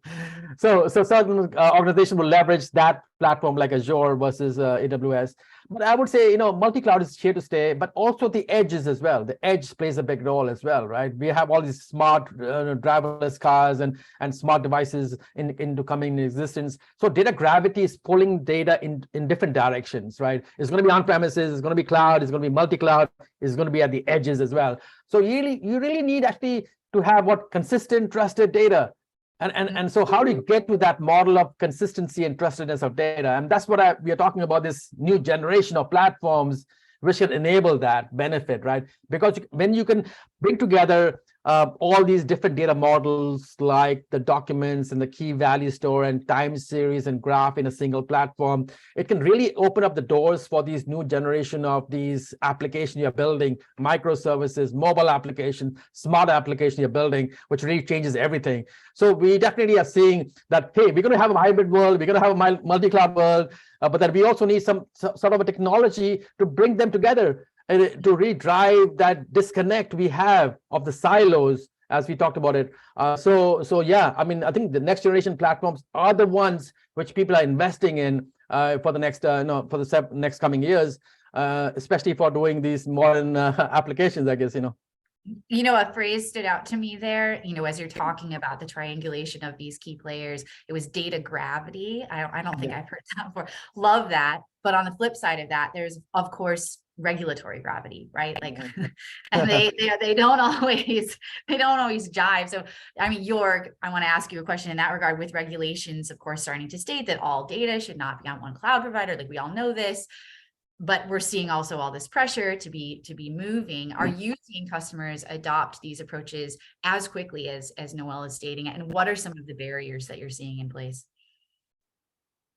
So certain organizations will leverage that platform like Azure versus AWS. But I would say, multi-cloud is here to stay, but also the edges as well. The edge plays a big role as well, right? We have all these smart driverless cars and smart devices into coming in existence. So data gravity is pulling data in different directions, right? It's going to be on premises, it's going to be cloud, it's going to be multi-cloud, it's going to be at the edges as well. So you really need actually to have consistent, trusted data. And so how do you get to that model of consistency and trustedness of data? And that's what we are talking about, this new generation of platforms which can enable that benefit, right? Because when you can bring together all these different data models like the documents and the key value store and time series and graph in a single platform, it can really open up the doors for these new generation of these applications you're building, microservices, mobile applications, smart application you're building, which really changes everything. So we definitely are seeing that, hey, we're going to have a hybrid world, we're going to have a multi-cloud world, but that we also need some sort of a technology to bring them together, to really drive that disconnect we have of the silos, as we talked about it. So yeah, I think the next generation platforms are the ones which people are investing in for the next next coming years, especially for doing these modern applications, I guess. A phrase stood out to me there, as you're talking about the triangulation of these key players, it was data gravity. I don't think I've heard that before. Love that. But on the flip side of that, there's, of course, regulatory gravity, right? Like, and they don't always jive. So, Jorg, I want to ask you a question in that regard, with regulations, of course, starting to state that all data should not be on one cloud provider. Like, we all know this. But we're seeing also all this pressure to be moving. Are you seeing customers adopt these approaches as quickly as Noel is stating it? And what are some of the barriers that you're seeing in place?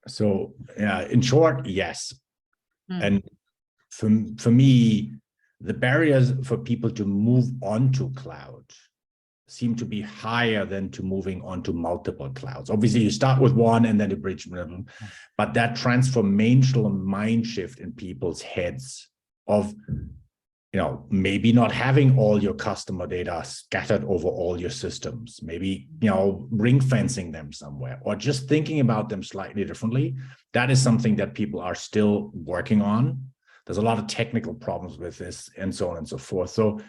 So, in short, yes. And for me, the barriers for people to move onto cloud seem to be higher than to moving onto multiple clouds. Obviously, you start with one and then you bridge them, but that transformational mind shift in people's heads of, maybe not having all your customer data scattered over all your systems, maybe, ring fencing them somewhere, or just thinking about them slightly differently. That is something that people are still working on. There's a lot of technical problems with this and so on and so forth. So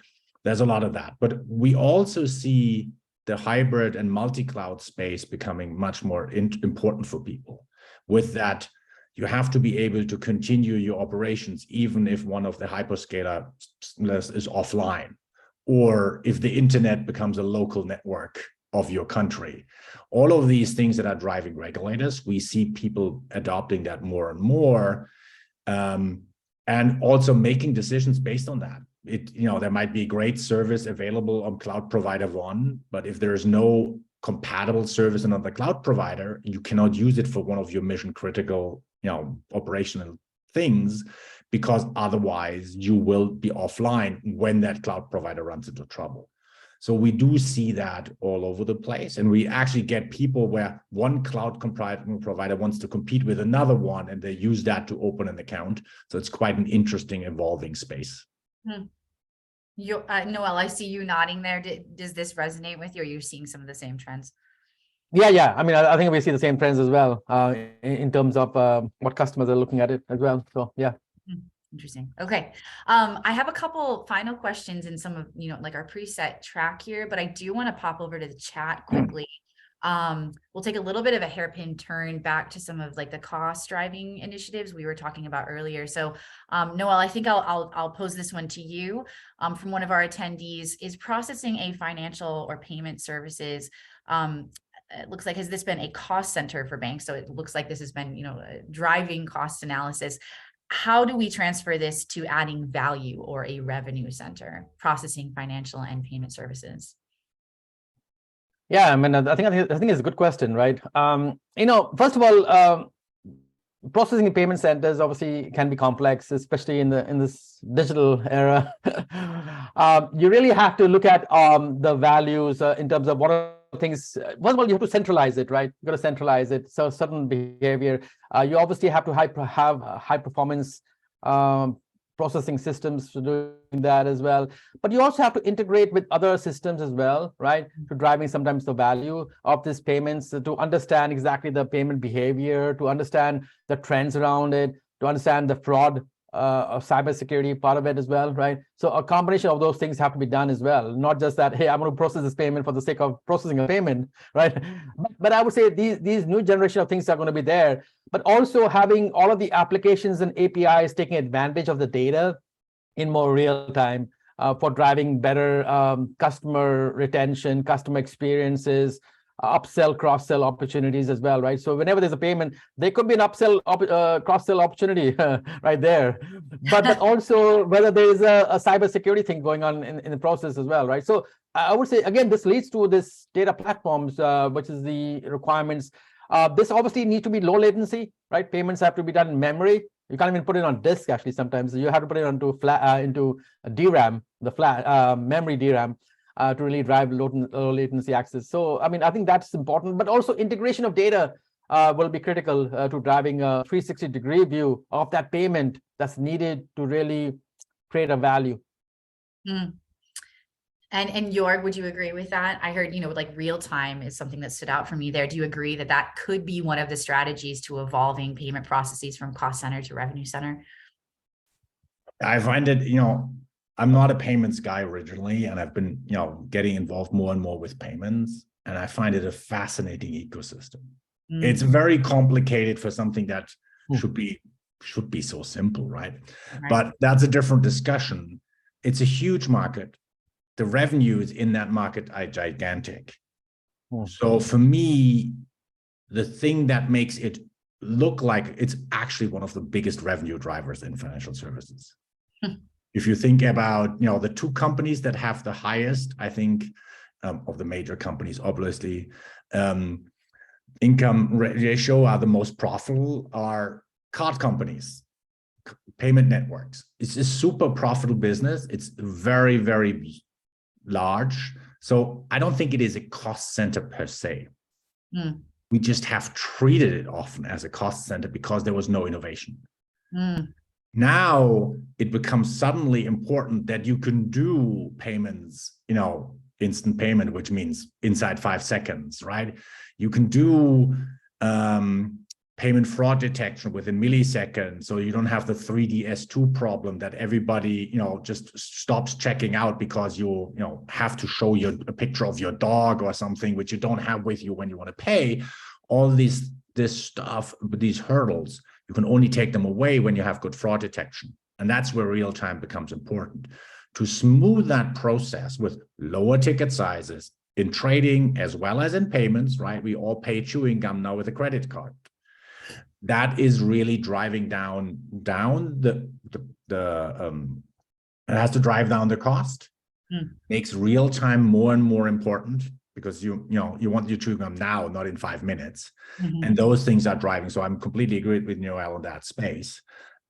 there's a lot of that. But we also see the hybrid and multi-cloud space becoming much more important for people. With that, you have to be able to continue your operations, even if one of the hyperscalers is offline, or if the internet becomes a local network of your country. All of these things that are driving regulators, we see people adopting that more and more, and also making decisions based on that. There might be great service available on cloud provider one, but if there is no compatible service on the cloud provider, you cannot use it for one of your mission critical, operational things, because otherwise you will be offline when that cloud provider runs into trouble. So we do see that all over the place, and we actually get people where one cloud provider wants to compete with another one, and they use that to open an account. So it's quite an interesting, evolving space. Noel, I see you nodding there. Does this resonate with you? Or are you seeing some of the same trends? Yeah. I mean, I think we see the same trends as well in terms of what customers are looking at it as well. So yeah. Interesting. Okay. I have a couple final questions in some of, like our preset track here, but I do want to pop over to the chat quickly. We'll take a little bit of a hairpin turn back to some of like the cost driving initiatives we were talking about earlier. So Noel, I think I'll pose this one to you from one of our attendees. Is processing a financial or payment services, it looks like, has this been a cost center for banks? So it looks like this has been, driving cost analysis. How do we transfer this to adding value or a revenue center, processing financial and payment services? Yeah, I mean, I think it's a good question, right? First of all, processing payment centers obviously can be complex, especially in this digital era. You really have to look at the values in terms of what are things. First of all, you have to centralize it, right? You got to centralize it. So certain behavior, you obviously have to have high performance processing systems for doing that as well. But you also have to integrate with other systems as well, right? To driving sometimes the value of these payments, to understand exactly the payment behavior, to understand the trends around it, to understand the fraud cybersecurity part of it as well, right? So a combination of those things have to be done as well. Not just that, hey, I'm going to process this payment for the sake of processing a payment, right? But I would say these new generation of things are going to be there, but also having all of the applications and APIs taking advantage of the data in more real time for driving better customer retention, customer experiences, upsell, cross-sell opportunities as well, right? So whenever there's a payment, there could be an upsell, cross-sell opportunity right there. But also whether there is a cybersecurity thing going on in the process as well, right? So I would say, again, this leads to this data platforms, which is the requirements. This obviously needs to be low latency, right? Payments have to be done in memory. You can't even put it on disk, actually, sometimes. You have to put it into DRAM, the flat memory DRAM. To really drive low latency access. So, I mean, I think that's important, but also integration of data will be critical to driving a 360-degree view of that payment that's needed to really create a value. And Jorg, would you agree with that? I heard, like real time is something that stood out for me there. Do you agree that that could be one of the strategies to evolving payment processes from cost center to revenue center? I find it, I'm not a payments guy originally, and I've been, getting involved more and more with payments, and I find it a fascinating ecosystem. It's very complicated for something that should be so simple, right? But that's a different discussion. It's a huge market. The revenues in that market are gigantic. So for me, the thing that makes it look like it's actually one of the biggest revenue drivers in financial services. If you think about, the two companies that have the highest, I think, of the major companies, obviously, income ratio are the most profitable are card companies, payment networks. It's a super profitable business. It's very, very large. So I don't think it is a cost center per se. We just have treated it often as a cost center because there was no innovation. Now it becomes suddenly important that you can do payments, instant payment, which means inside 5 seconds, right? You can do payment fraud detection within milliseconds, so you don't have the 3D S2 problem that everybody, just stops checking out because you have to show a picture of your dog or something which you don't have with you when you want to pay. All this stuff, these hurdles, you can only take them away when you have good fraud detection. And that's where real time becomes important. To smooth that process with lower ticket sizes in trading as well as in payments, right? We all pay chewing gum now with a credit card. That is really driving down it has to drive down the cost. Makes real time more and more important, because you want your chewing gum now, not in 5 minutes. And those things are driving. So I'm completely agree with Noel in that space.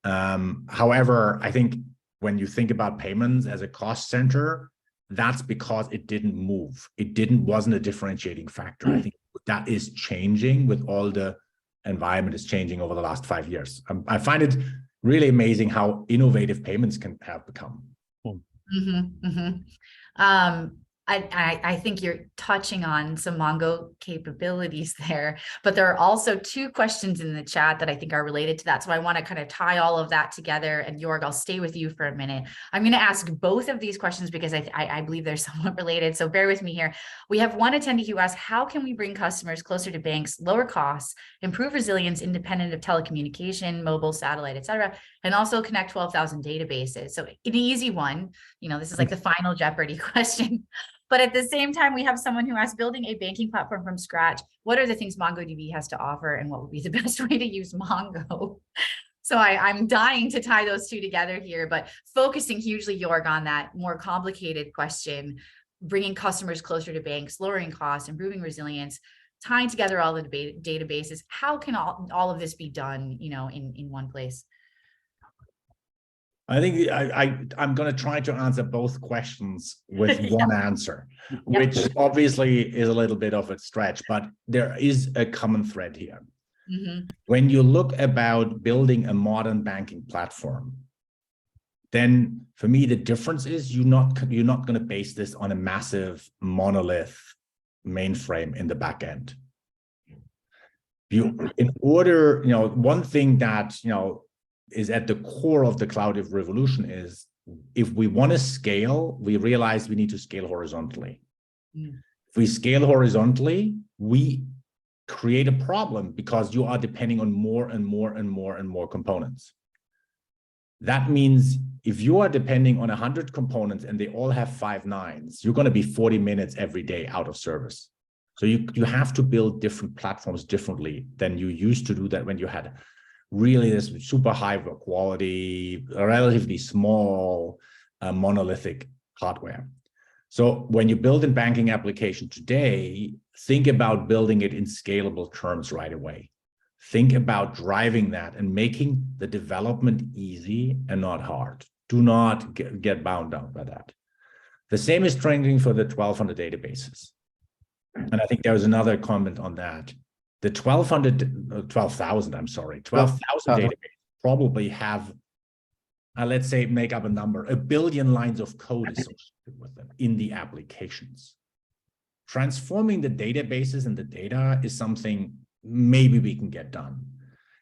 However, I think when you think about payments as a cost center, that's because it didn't move. Wasn't a differentiating factor. I think that is changing with all the environment is changing over the last 5 years. I find it really amazing how innovative payments can have become. I think you're touching on some Mongo capabilities there, but there are also 2 questions in the chat that I think are related to that. So I want to kind of tie all of that together. And Jorg, I'll stay with you for a minute. I'm going to ask both of these questions because I believe they're somewhat related. So bear with me here. We have one attendee who asked, how can we bring customers closer to banks, lower costs, improve resilience independent of telecommunication, mobile, satellite, et cetera, and also connect 12,000 databases? So an easy one, this is like the final Jeopardy question. But at the same time, we have someone who asked, building a banking platform from scratch, what are the things MongoDB has to offer and what would be the best way to use Mongo? So I'm dying to tie those 2 together here, but focusing hugely, Jorg, on that more complicated question, bringing customers closer to banks, lowering costs, improving resilience, tying together all the databases. How can all of this be done, in one place? I think I'm going to try to answer both questions with one answer, which obviously is a little bit of a stretch, but there is a common thread here. When you look about building a modern banking platform, then for me, the difference is you're not going to base this on a massive monolith mainframe in the back end. One thing that, is at the core of the cloud revolution is, if we want to scale, we realize we need to scale horizontally. If we scale horizontally, we create a problem because you are depending on more and more and more and more components. That means if you are depending on 100 components and they all have 5 nines, you're going to be 40 minutes every day out of service. So you have to build different platforms differently than you used to do that when you had really this super high quality, relatively small, monolithic hardware. So when you build a banking application today, think about building it in scalable terms right away. Think about driving that and making the development easy and not hard. Do not get bound down by that. The same is trending for the 1,200 databases. And I think there was another comment on that. The 12,000 databases probably have, let's say, make up a number, 1 billion lines of code associated with them in the applications. Transforming the databases and the data is something maybe we can get done.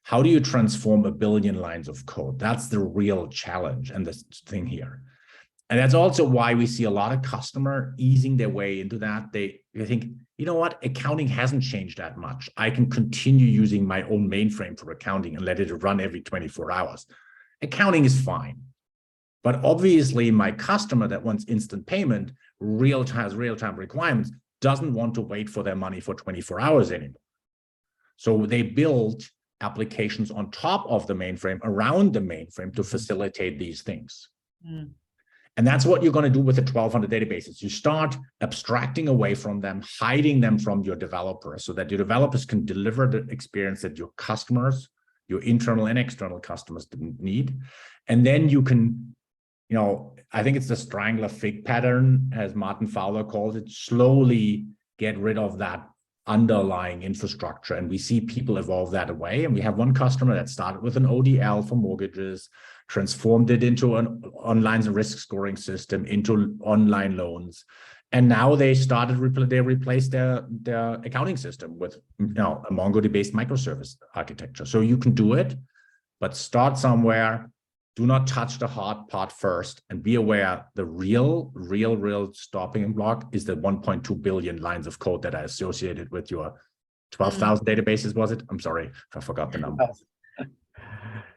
How do you transform 1 billion lines of code? That's the real challenge and the thing here. And that's also why we see a lot of customer easing their way into that. They think, you know what, accounting hasn't changed that much. I can continue using my own mainframe for accounting and let it run every 24 hours. Accounting is fine. But obviously, my customer that wants instant payment, has real-time requirements, doesn't want to wait for their money for 24 hours anymore. So they build applications on top of the mainframe, around the mainframe, to facilitate these things. And that's what you're going to do with the 1,200 databases. You start abstracting away from them, hiding them from your developers so that your developers can deliver the experience that your customers, your internal and external customers need. And then you can, I think it's the strangler fig pattern, as Martin Fowler calls it, slowly get rid of that underlying infrastructure. And we see people evolve that away. And we have one customer that started with an ODL for mortgages, transformed it into an online risk scoring system, into online loans, And now they they replaced their accounting system with a MongoDB-based microservice architecture. So you can do it, but start somewhere. Do not touch the hard part first, and be aware the real stopping block is the 1.2 billion lines of code that are associated with your 12,000 databases, was it? I'm sorry if I forgot the number.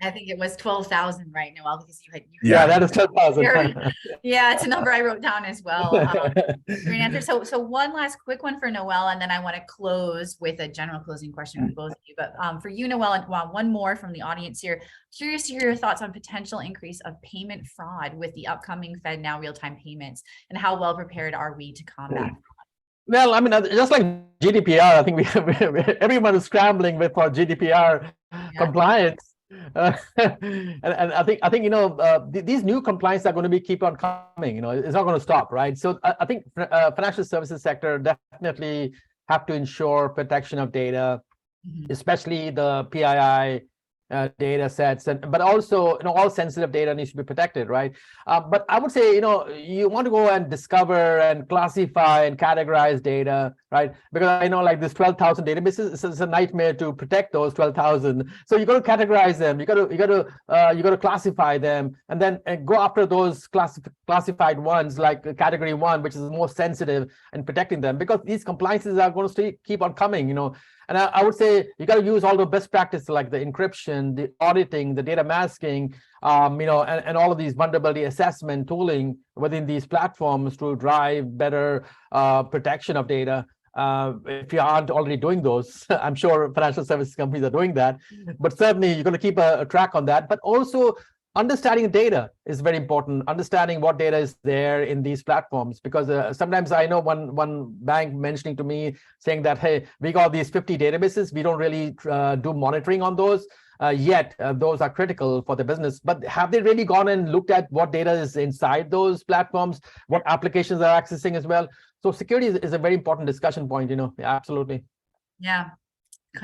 I think it was 12,000 right, Noel, because you had. Yeah, that is 12,000. Yeah, it's a number I wrote down as well. Great answer. So one last quick one for Noel, and then I want to close with a general closing question for both of you. But for you, Noel, and one more from the audience here. Curious to hear your thoughts on potential increase of payment fraud with the upcoming FedNow real-time payments, and how well prepared are we to combat? Well, I mean, just like GDPR, I think everyone is scrambling for GDPR compliance. And I think these new compliance are going to keep on coming. It's not going to stop, right? So I think financial services sector definitely have to ensure protection of data, especially the PII data sets, but also all sensitive data needs to be protected, right? But I would say you want to go and discover and classify and categorize data, right? Because I know like this 12,000 databases, it's a nightmare to protect those 12,000. So you got to categorize them, you got to classify them, and then go after those classified ones like category 1, which is the most sensitive, and protecting them, because these compliances are going to keep on coming, And I would say you got to use all the best practices like the encryption, the auditing, the data masking, and all of these vulnerability assessment tooling within these platforms to drive better protection of data. If you aren't already doing those, I'm sure financial services companies are doing that, but certainly you're going to keep a track on that. But also understanding data is very important. Understanding what data is there in these platforms, because sometimes I know one bank mentioning to me saying that, hey, we got these 50 databases, we don't really do monitoring on those yet. Those are critical for the business, but have they really gone and looked at what data is inside those platforms, what applications are accessing as well? So security is a very important discussion point. Absolutely. Yeah.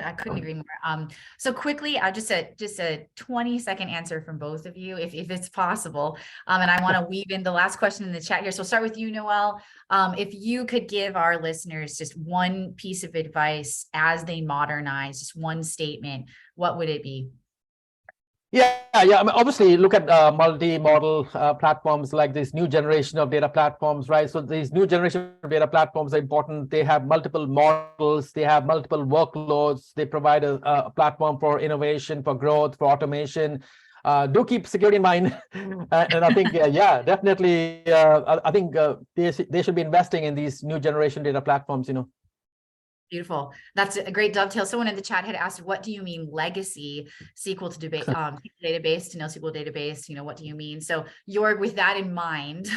I couldn't agree more. So quickly, just a 20-second answer from both of you, if it's possible. And I want to weave in the last question in the chat here. So I'll start with you, Noel. If you could give our listeners just one piece of advice as they modernize, just one statement, what would it be? Yeah. I mean, obviously, look at multi-model platforms like this new generation of data platforms, right? So these new generation of data platforms are important. They have multiple models, they have multiple workloads, they provide a platform for innovation, for growth, for automation. Do keep security in mind. And I think, definitely, I think they should be investing in these new generation data platforms, Beautiful. That's a great dovetail. Someone in the chat had asked, what do you mean legacy SQL to database to NoSQL database? What do you mean? So Jorg, with that in mind,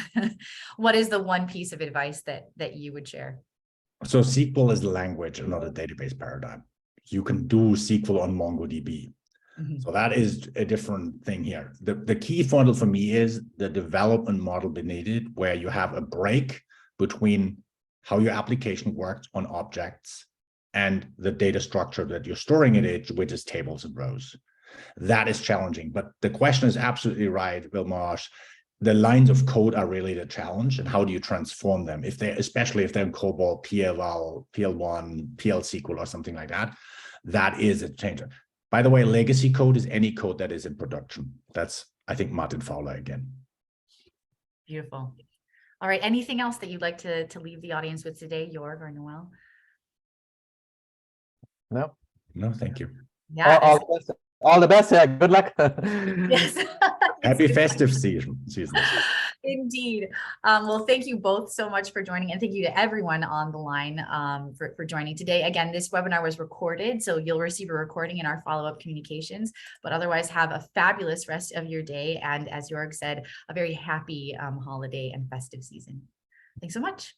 what is the one piece of advice that you would share? So SQL is language and not a database paradigm. You can do SQL on MongoDB. So that is a different thing here. The key funnel for me is the development model beneath it, where you have a break between how your application works on objects and the data structure that you're storing in it, which is tables and rows. That is challenging, but the question is absolutely right, Vilmos. The lines of code are really the challenge, and how do you transform them? Especially if they're in COBOL, PLL, PL1, PL SQL or something like that, that is a changer. By the way, legacy code is any code that is in production. That's, I think, Martin Fowler again. Beautiful. All right. Anything else that you'd like to leave the audience with today, Jorg or Noel? No, thank you. Yeah. All the best. Good luck. Yes. Happy festive season. Indeed. Well, thank you both so much for joining, and thank you to everyone on the line for joining today. Again, this webinar was recorded, so you'll receive a recording in our follow-up communications, but otherwise have a fabulous rest of your day. And as Jorg said, a very happy holiday and festive season. Thanks so much.